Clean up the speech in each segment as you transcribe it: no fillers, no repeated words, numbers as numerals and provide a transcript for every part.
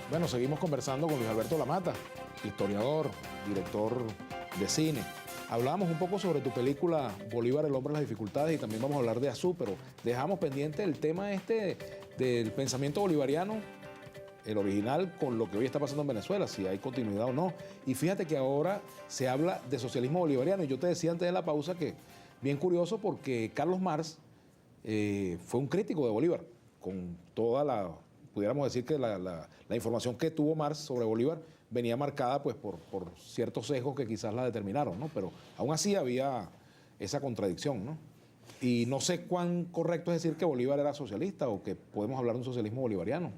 Bueno, seguimos conversando con Luis Alberto Lamata, historiador, director de cine. Hablábamos un poco sobre tu película Bolívar, el hombre de las dificultades, y también vamos a hablar de Azú, pero dejamos pendiente el tema del pensamiento bolivariano, el original, con lo que hoy está pasando en Venezuela, si hay continuidad o no. Y fíjate que ahora se habla de socialismo bolivariano, y yo te decía antes de la pausa que bien curioso porque Carlos Marx fue un crítico de Bolívar, con toda pudiéramos decir que la información que tuvo Marx sobre Bolívar venía marcada pues por ciertos sesgos que quizás la determinaron, ¿no? Pero aún así había esa contradicción, ¿no? Y no sé cuán correcto es decir que Bolívar era socialista o que podemos hablar de un socialismo bolivariano.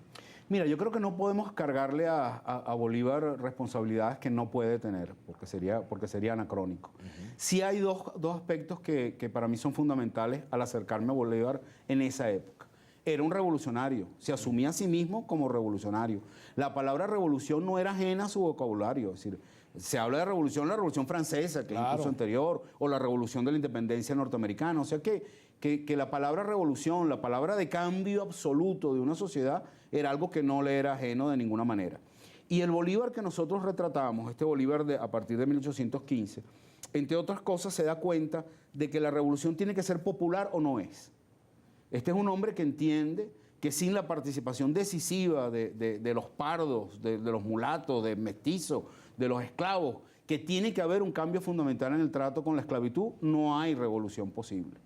Mira, yo creo que no podemos cargarle a Bolívar responsabilidades que no puede tener, porque sería anacrónico. Sí hay dos aspectos que para mí son fundamentales al acercarme a Bolívar en esa época. Era un revolucionario, se asumía a sí mismo como revolucionario. La palabra revolución no era ajena a su vocabulario, es decir, se habla de revolución, la revolución francesa, que es incluso anterior, o la revolución de la independencia norteamericana. O sea que la palabra revolución, la palabra de cambio absoluto de una sociedad, era algo que no le era ajeno de ninguna manera. Y el Bolívar que nosotros retratamos, este Bolívar a partir de 1815, entre otras cosas se da cuenta de que la revolución tiene que ser popular o no es. Este es un hombre que entiende que sin la participación decisiva de los pardos, de los mulatos, de mestizos, de los esclavos, que tiene que haber un cambio fundamental en el trato con la esclavitud, no hay revolución posible.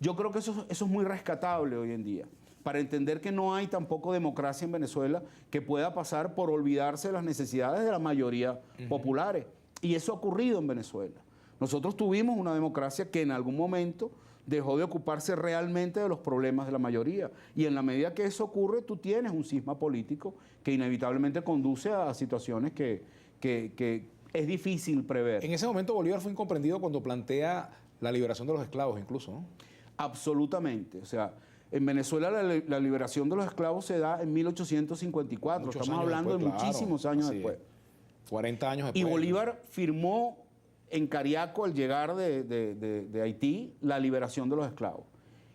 Yo creo que eso es muy rescatable hoy en día, para entender que no hay tampoco democracia en Venezuela que pueda pasar por olvidarse de las necesidades de la mayoría populares. Y eso ha ocurrido en Venezuela. Nosotros tuvimos una democracia que en algún momento dejó de ocuparse realmente de los problemas de la mayoría. Y en la medida que eso ocurre, tú tienes un cisma político que inevitablemente conduce a situaciones que es difícil prever. En ese momento Bolívar fue incomprendido cuando plantea la liberación de los esclavos incluso, ¿no? Absolutamente. O sea, en Venezuela la liberación de los esclavos se da en 1854. Muchos Estamos años hablando después, de muchísimos años después. 40 años después. Y Bolívar firmó en Cariaco, al llegar de Haití, la liberación de los esclavos.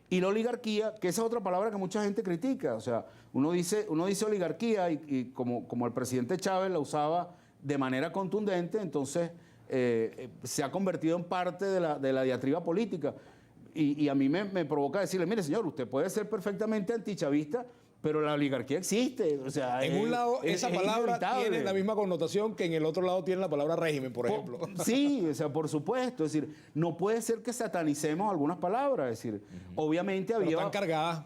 Y la oligarquía, que esa es otra palabra que mucha gente critica, o sea, uno dice oligarquía y como el presidente Chávez la usaba de manera contundente, entonces se ha convertido en parte de la diatriba política. Y a mí me provoca decirle, mire señor, usted puede ser perfectamente antichavista, pero la oligarquía existe. O sea, en un lado esa palabra tiene la misma connotación que en el otro lado tiene la palabra régimen, por ejemplo. Sí, o sea, por supuesto. Es decir, no puede ser que satanicemos algunas palabras. Es decir, obviamente había... Pero están cargadas.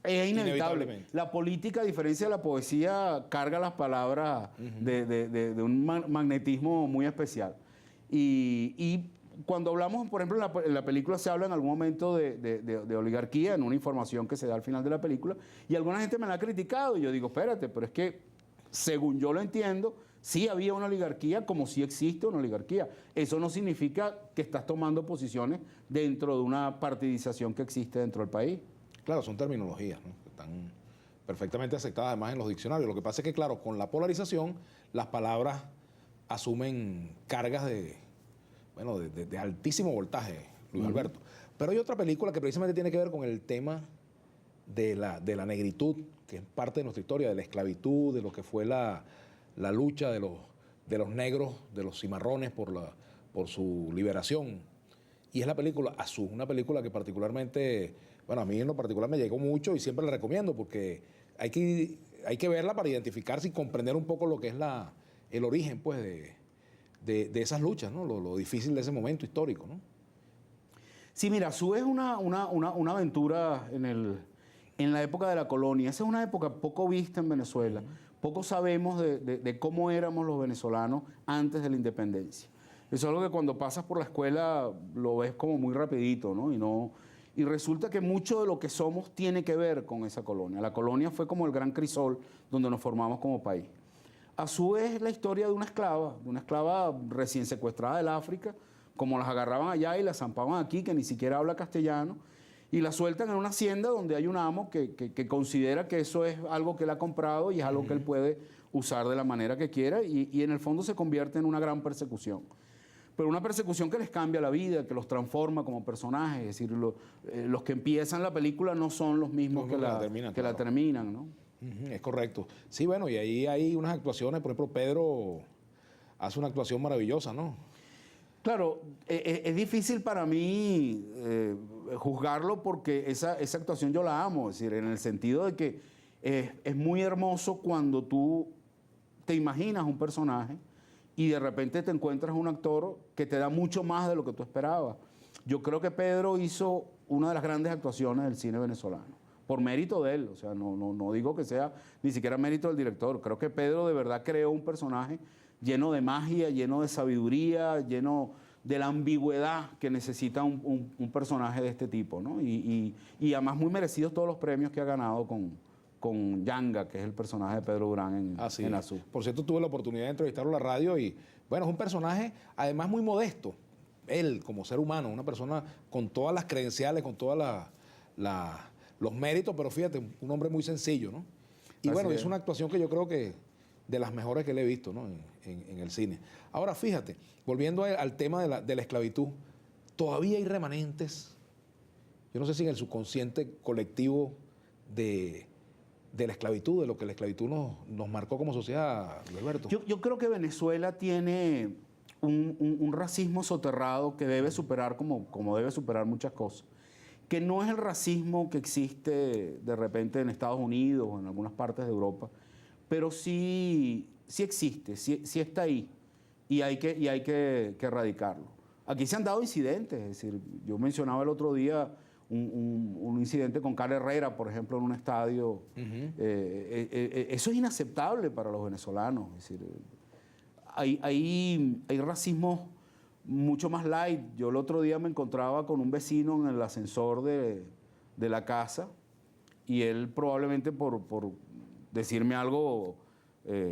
Es inevitable. La política, a diferencia de la poesía, carga las palabras de un magnetismo muy especial. Y cuando hablamos, por ejemplo, en la película se habla en algún momento de oligarquía, en una información que se da al final de la película, y alguna gente me la ha criticado, y yo digo, espérate, pero es que, según yo lo entiendo, sí había una oligarquía como sí existe una oligarquía. Eso no significa que estás tomando posiciones dentro de una partidización que existe dentro del país. Claro, son terminologías, ¿no? Que están perfectamente aceptadas además en los diccionarios. Lo que pasa es que, claro, con la polarización, las palabras asumen cargas de altísimo voltaje, Luis Alberto. Pero hay otra película que precisamente tiene que ver con el tema de la negritud, que es parte de nuestra historia, de la esclavitud, de lo que fue la lucha de los negros, de los cimarrones por su liberación. Y es la película Azú, una película que particularmente, bueno, a mí en lo particular me llegó mucho y siempre la recomiendo porque hay que verla para identificarse y comprender un poco lo que es el origen, pues, de esas luchas, ¿no? Lo difícil de ese momento histórico, ¿no? Sí, mira, Azú es una aventura en la época de la colonia. Esa es una época poco vista en Venezuela. Poco sabemos de cómo éramos los venezolanos antes de la independencia. Eso es algo que cuando pasas por la escuela lo ves como muy rapidito, ¿no? Y resulta que mucho de lo que somos tiene que ver con esa colonia. La colonia fue como el gran crisol donde nos formamos como país. Azú es la historia de una esclava recién secuestrada del África, como las agarraban allá y las zampaban aquí, que ni siquiera habla castellano, y la sueltan en una hacienda donde hay un amo que considera que eso es algo que él ha comprado y es algo que él puede usar de la manera que quiera, y en el fondo se convierte en una gran persecución. Pero una persecución que les cambia la vida, que los transforma como personajes. Es decir, los que empiezan la película no son los mismos que la terminan, ¿no? Ujú, es correcto. Sí, bueno, y ahí hay unas actuaciones, por ejemplo, Pedro hace una actuación maravillosa, ¿no? Claro, es difícil para mí juzgarlo porque esa actuación yo la amo, es decir, en el sentido de que es muy hermoso cuando tú te imaginas un personaje y de repente te encuentras un actor que te da mucho más de lo que tú esperabas. Yo creo que Pedro hizo una de las grandes actuaciones del cine venezolano, por mérito de él, o sea, no digo que sea ni siquiera mérito del director, creo que Pedro de verdad creó un personaje lleno de magia, lleno de sabiduría, lleno de la ambigüedad que necesita un personaje de este tipo, ¿no? Y además muy merecidos todos los premios que ha ganado con Yanga, que es el personaje de Pedro Durán Así en es. Azul. Por cierto, tuve la oportunidad de entrevistarlo en la radio y, bueno, es un personaje además muy modesto. Él, como ser humano, una persona con todas las credenciales, con todos los méritos, pero fíjate, un hombre muy sencillo, ¿no? Y Así bueno, es. es una actuación que yo creo que de las mejores que le he visto, ¿no? En el cine. Ahora, fíjate, volviendo al tema de la esclavitud, todavía hay remanentes, yo no sé si en el subconsciente colectivo de la esclavitud, de lo que la esclavitud nos marcó como sociedad, Alberto. Yo creo que Venezuela tiene un racismo soterrado que debe superar como debe superar muchas cosas. Que no es el racismo que existe de repente en Estados Unidos o en algunas partes de Europa, pero sí existe, sí está ahí y hay que erradicarlo. Aquí se han dado incidentes, es decir, yo mencionaba el otro día un incidente con Carl Herrera, por ejemplo, en un estadio. Eso es inaceptable para los venezolanos. Es decir, hay racismo mucho más light. Yo el otro día me encontraba con un vecino en el ascensor de la casa y él probablemente por decirme algo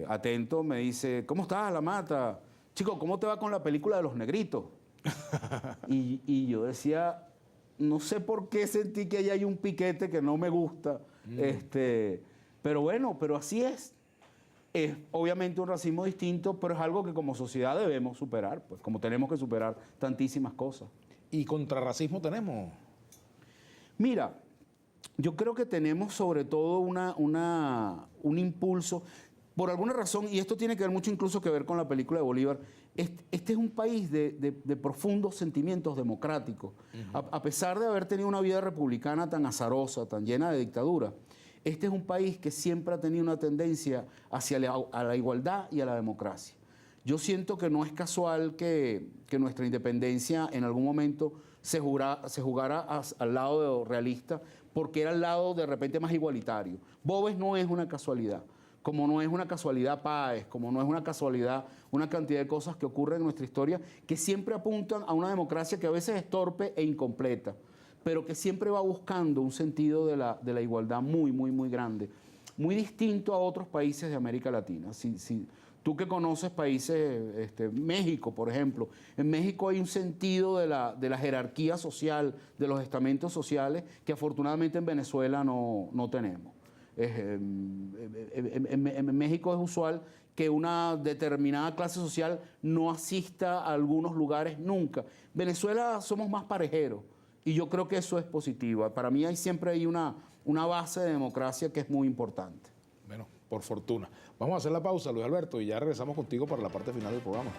atento me dice, ¿cómo estás, La Mata? Chico, ¿cómo te va con la película de los negritos? y yo decía, no sé por qué sentí que ahí hay un piquete que no me gusta, pero bueno, pero así es. Es obviamente un racismo distinto, pero es algo que como sociedad debemos superar, pues como tenemos que superar tantísimas cosas. ¿Y contrarracismo tenemos? Mira, yo creo que tenemos sobre todo un impulso, por alguna razón, y esto tiene que ver mucho incluso que ver con la película de Bolívar, este es un país de profundos sentimientos democráticos. A pesar de haber tenido una vida republicana tan azarosa, tan llena de dictadura, este es un país que siempre ha tenido una tendencia hacia a la igualdad y a la democracia. Yo siento que no es casual que nuestra independencia en algún momento se jugara al lado realista, porque era el lado de repente más igualitario. Boves no es una casualidad, como no es una casualidad Páez, como no es una casualidad una cantidad de cosas que ocurren en nuestra historia que siempre apuntan a una democracia que a veces es torpe e incompleta, pero que siempre va buscando un sentido de la igualdad muy, muy, muy grande, muy distinto a otros países de América Latina. Tú que conoces países, México, por ejemplo, en México hay un sentido de la jerarquía social, de los estamentos sociales, que afortunadamente en Venezuela no tenemos. En México es usual que una determinada clase social no asista a algunos lugares nunca. Venezuela somos más parejeros y yo creo que eso es positivo. Para mí siempre hay una base de democracia que es muy importante. Bueno, por fortuna. Vamos a hacer la pausa, Luis Alberto, y ya regresamos contigo para la parte final del programa.